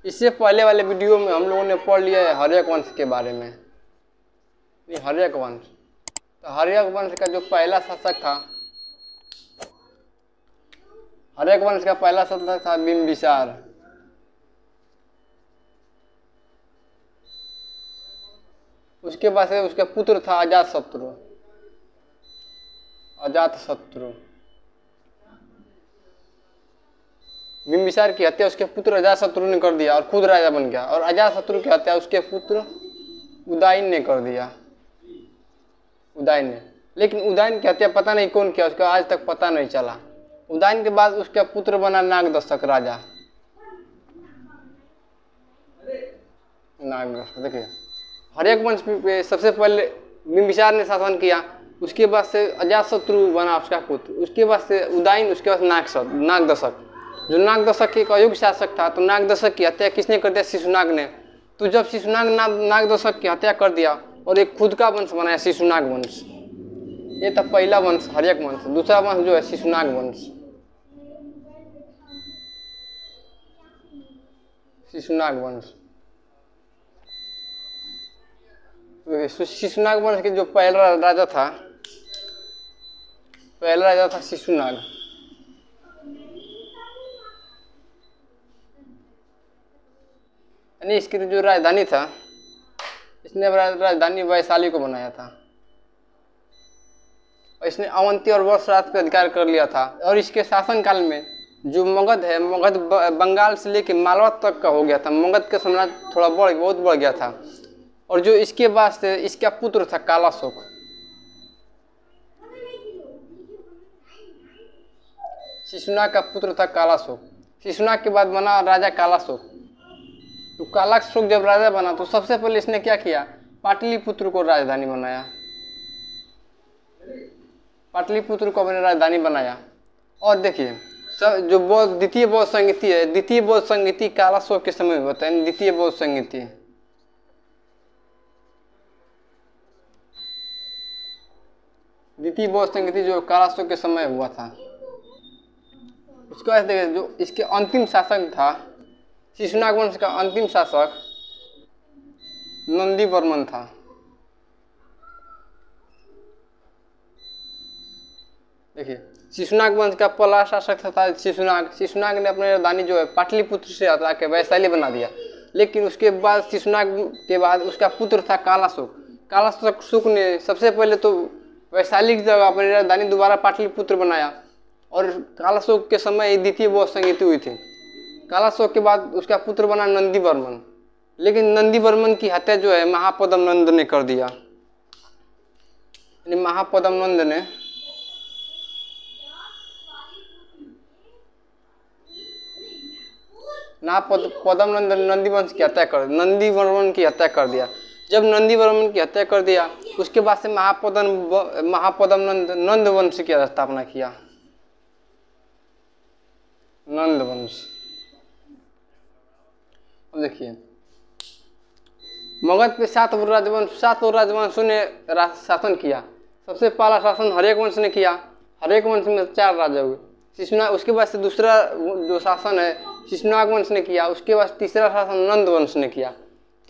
इससे पहले वाले वीडियो में हम लोगों ने पढ़ लिया है हर्यक वंश के बारे में। हर्यक वंश, तो हर्यक वंश का जो पहला शासक था, हर्यक वंश का पहला शासक था बिंबिसार। उसके बाद से उसका पुत्र था अजातशत्रु। अजातशत्रु, बिंबिसार की हत्या उसके पुत्र अजातशत्रु ने कर दिया और खुद राजा बन गया, और अजातशत्रु की हत्या उसके पुत्र उदयन ने कर दिया। उदयन ने, लेकिन उदयन की हत्या पता नहीं कौन किया, उसका आज तक पता नहीं चला। उदयन के बाद उसका पुत्र बना नागदशक राजा। नागदशक, देखिए हर्यक वंश पे सबसे पहले बिंबिसार ने शासन किया, उसके बाद से अजातशत्रु बना उसका पुत्र, उसके बाद से उदयन, उसके बाद नागदशक। जो नागदशक एक अयोग्य शासक था, तो नागदशक की हत्या किसने कर दिया? शिशुनाग ने। तो जब शिशुनाग नागदशक की हत्या कर दिया और एक खुद का वंश बनाया शिशुनाग वंश। ये था पहला वंश हर्यक वंश। दूसरा वंश जो है शिशुनाग वंश। शिशुनाग वंश, शिशुनाग वंश के जो पहला राजा था शिशुनाग। यानी इसकी जो राजधानी था, इसने राजधानी वैशाली को बनाया था, और इसने अवंती और वर्षराज पर अधिकार कर लिया था। और इसके शासनकाल में जो मगध है, मगध बंगाल से लेकर मालवा तक का हो गया था। मगध का साम्राज्य थोड़ा बहुत बढ़ गया था। और जो इसके बाद से इसका पुत्र था कालाशोक। शिशुनाग का पुत्र था कालाशोक। शिशुनाग के बाद बना राजा कालाशोक। तो कालाशोक जब राजा बना तो सबसे पहले इसने क्या किया? पाटलिपुत्र को राजधानी बनाया। पाटलिपुत्र को अपनी राजधानी बनाया। और देखिए जो द्वितीय बौद्ध संगीति है, द्वितीय बौद्ध संगीति कालाशोक के समय में होता है। द्वितीय बौद्ध संगीति, द्वितीय बौद्ध संगीति जो कालाशोक के समय हुआ था। उसके बाद देखिए जो इसके अंतिम शासक था, शिशुनाग वंश का अंतिम शासक नंदीवर्मन था। देखिए शिशुनाग वंश का पहला शासक था शिशुनाग। शिशुनाग ने अपनी राजधानी जो है पाटलिपुत्र से हटा के वैशाली बना दिया। लेकिन उसके बाद शिशुनाग के बाद उसका पुत्र था कालाशोक। कालाशोक ने सबसे पहले तो वैशाली की जगह अपनी राजधानी दोबारा पाटलिपुत्र बनाया। और कालाशोक के समय द्वितीय बौद्ध संगीति हुई थी। कालाशोक के बाद उसका पुत्र बना नंदीवर्मन। लेकिन नंदीवर्मन की हत्या जो है महापद्म नंद ने कर दिया। महापद्म नंद ने पद्मनंद नंदीवंश की हत्या कर नंदीवर्मन की हत्या कर दिया। जब नंदीवर्मन की हत्या कर दिया उसके बाद से महापद्म नंद वंश की स्थापना किया। नंद वंश। अब देखिए मगध पे 7 राजवंशों ने शासन किया। सबसे पहला शासन हर्यक वंश ने किया। हर्यक वंश में 4 राजा हुए। शिशुनाग, उसके बाद से दूसरा जो शासन है शिशुनाग वंश ने किया। उसके बाद तीसरा शासन नंद वंश ने किया।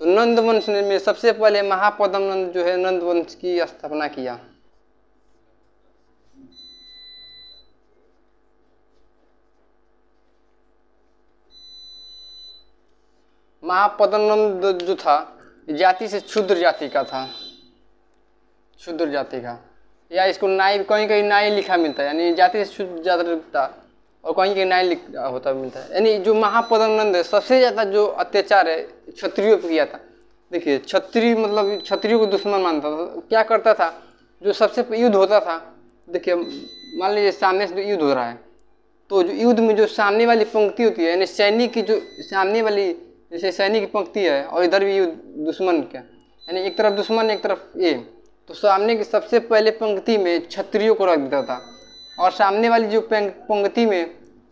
तो नंद वंश ने में सबसे पहले महापद्म नंद जो है नंद वंश की स्थापना किया। महापद्म नंद जो था जाति से क्षुद्र जाति का था। क्षुद्र जाति का, या इसको नाई, कहीं कहीं नाई लिखा मिलता है, यानी जाति से क्षुद्र जाति था, और कहीं कहीं नाई लिखा होता मिलता है। यानी जो महापद्म नंद है सबसे ज़्यादा जो अत्याचार है क्षत्रियों पर किया था। देखिए क्षत्रिय मतलब क्षत्रियों को दुश्मन मानता था। क्या करता था, जो सबसे युद्ध होता था, देखिए मान लीजिए सामने से जो युद्ध हो रहा है, तो जो युद्ध में जो सामने वाली पंक्ति होती है, यानी सैनिक की जो सामने वाली, जैसे सैनिक की पंक्ति है और इधर भी युद्ध दुश्मन का, यानी एक तरफ दुश्मन एक तरफ ये, तो सामने की सबसे पहले पंक्ति में क्षत्रियों को रख देता था। और सामने वाली जो पंक्ति में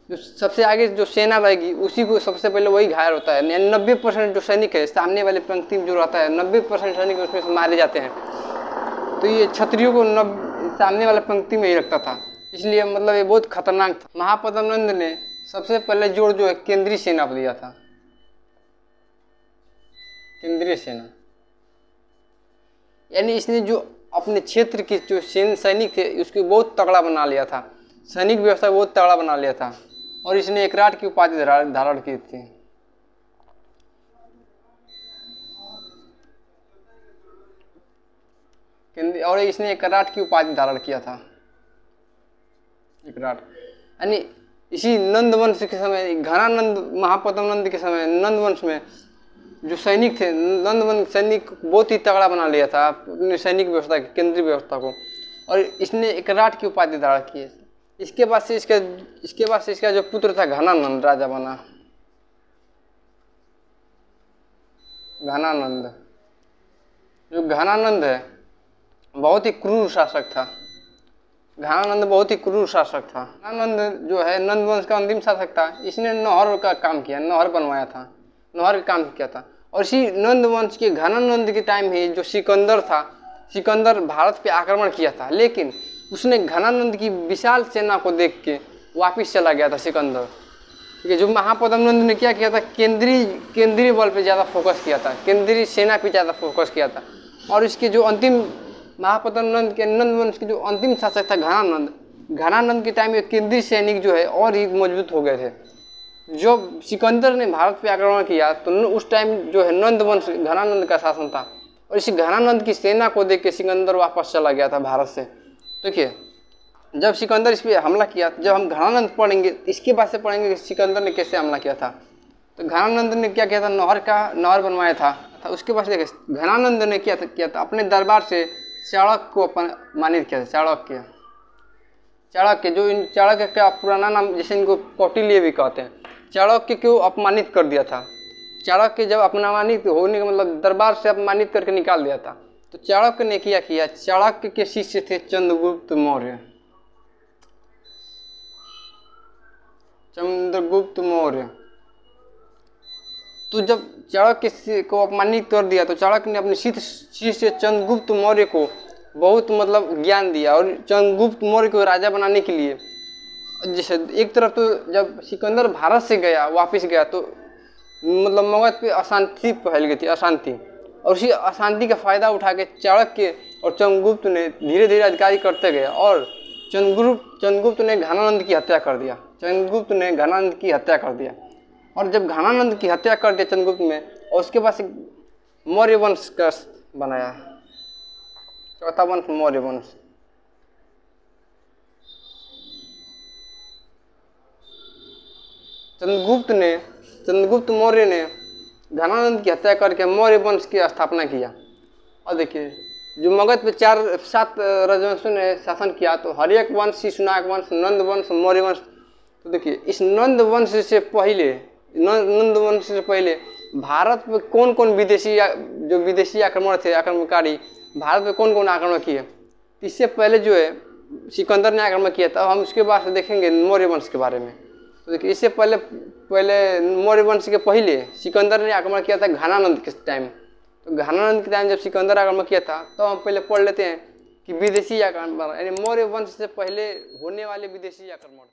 जो सबसे आगे जो सेना रहेगी उसी को सबसे पहले वही घायल होता है। यानी 90% जो सैनिक है सामने वाले पंक्ति में जो रहता है 90% सैनिक उसमें से मारे जाते हैं। तो ये क्षत्रियों को सामने वाले पंक्ति में ही रखता था, इसलिए मतलब ये बहुत खतरनाक था। महापद्म नंद ने सबसे पहले जोड़ जो है केंद्रीय सेना पर दिया था। केंद्रीय सेना, यानी इसने जो अपने क्षेत्र के जो सैनिक थे उसको बहुत तगड़ा बना लिया था, सैनिक व्यवस्था बहुत तगड़ा बना लिया था, और इसने एकराट की उपाधि धारण की थी। और इसने एकराट की उपाधि धारण किया था, एकराट। यानी इसी नंद वंश के समय, घनानंद महापद्म नंद के समय नंद वंश में जो सैनिक थे, नंद वंश सैनिक बहुत ही तगड़ा बना लिया था अपने सैनिक व्यवस्था की, केंद्रीय व्यवस्था को, और इसने एकराट की उपाधि धारण की है। इसके बाद से इसका जो पुत्र था घनानंद राजा बना। घनानंद, जो घनानंद है बहुत ही क्रूर शासक था। घनानंद बहुत ही क्रूर शासक था। घनानंद जो है नंद वंश का अंतिम शासक था। इसने नहर का काम किया, नहर बनवाया था, नहर का काम किया था। और इसी नंद वंश के घनानंद के टाइम ही जो सिकंदर था, सिकंदर भारत पे आक्रमण किया था, लेकिन उसने घनानंद की विशाल सेना को देख के वापिस चला गया था सिकंदर। ठीक है, जो महापद्म नंद ने क्या किया था, केंद्रीय बल पे ज़्यादा फोकस किया था, केंद्रीय सेना पे ज़्यादा फोकस किया था। और इसके जो अंतिम महापद्म नंद के नंद वंश के जो अंतिम शासक था घनानंद के टाइम में केंद्रीय सैनिक जो है और ही मजबूत हो गए थे। जो सिकंदर ने भारत पे आक्रमण किया तो उस टाइम जो है नंद वंश घनानंद का शासन था, और इसी घनानंद की सेना को देख के सिकंदर वापस चला गया था भारत से। देखिए, जब सिकंदर इस पर हमला किया, जब हम घनानंद पढ़ेंगे इसके बाद से पढ़ेंगे कि सिकंदर ने कैसे हमला किया था। तो घनानंद ने क्या किया था, नहर बनवाया था। उसके बाद देखिए घनानंद ने किया था अपने दरबार से चाणक्य को अपमानित किया था। चाणक्य जो इन चाणक्य का पुराना नाम जैसे इनको कौटिल्य भी कहते हैं, चाणक्य को अपमानित कर दिया था। चाणक्य जब अपमानित होने का मतलब दरबार से अपमानित करके निकाल दिया था, तो चाणक्य ने क्या किया, चाणक्य के शिष्य थे चंद्रगुप्त मौर्य। चंद्रगुप्त मौर्य, तो जब चाणक्य को अपमानित कर दिया तो चाणक्य ने अपने शिष्य चंद्रगुप्त मौर्य को बहुत मतलब ज्ञान दिया, और चंद्रगुप्त मौर्य को राजा बनाने के लिए जैसे एक तरफ तो जब सिकंदर भारत से वापस गया तो मतलब मगध पे अशांति फैल गई थी, अशांति। और उसी अशांति का फायदा उठा के चाणक्य और चंद्रगुप्त ने धीरे धीरे अधिकारी करते गए, और चंद्रगुप्त ने घनानंद की हत्या कर दिया। चंद्रगुप्त ने घनानंद की हत्या कर दिया, और जब घनानंद की हत्या कर दिया चंद्रगुप्त में, और उसके बाद मौर्य वंश का बनाया, चौथा वंश मौर्य वंश। चंद्रगुप्त मौर्य ने घनानंद की हत्या करके मौर्य वंश की स्थापना किया। और देखिए जो मगध पे 7 राजवंशों ने शासन किया, तो हर्यक वंश, शिशुनाग वंश, नंद वंश, मौर्य वंश। तो देखिए इस नंद वंश से पहले भारत में कौन कौन विदेशी आक्रमण थे, आक्रमणकारी भारत में कौन कौन आक्रमण किए। इससे पहले जो है सिकंदर ने आक्रमण किया था। हम उसके बाद देखेंगे मौर्य वंश के बारे में। तो देखिए इससे पहले मौर्य वंश के पहले सिकंदर ने आक्रमण किया था घनानंद के टाइम। तो घनानंद के टाइम जब सिकंदर आक्रमण किया था तो हम पहले पढ़ लेते हैं कि विदेशी आक्रमण, यानी मौर्य वंश से पहले होने वाले विदेशी आक्रमण।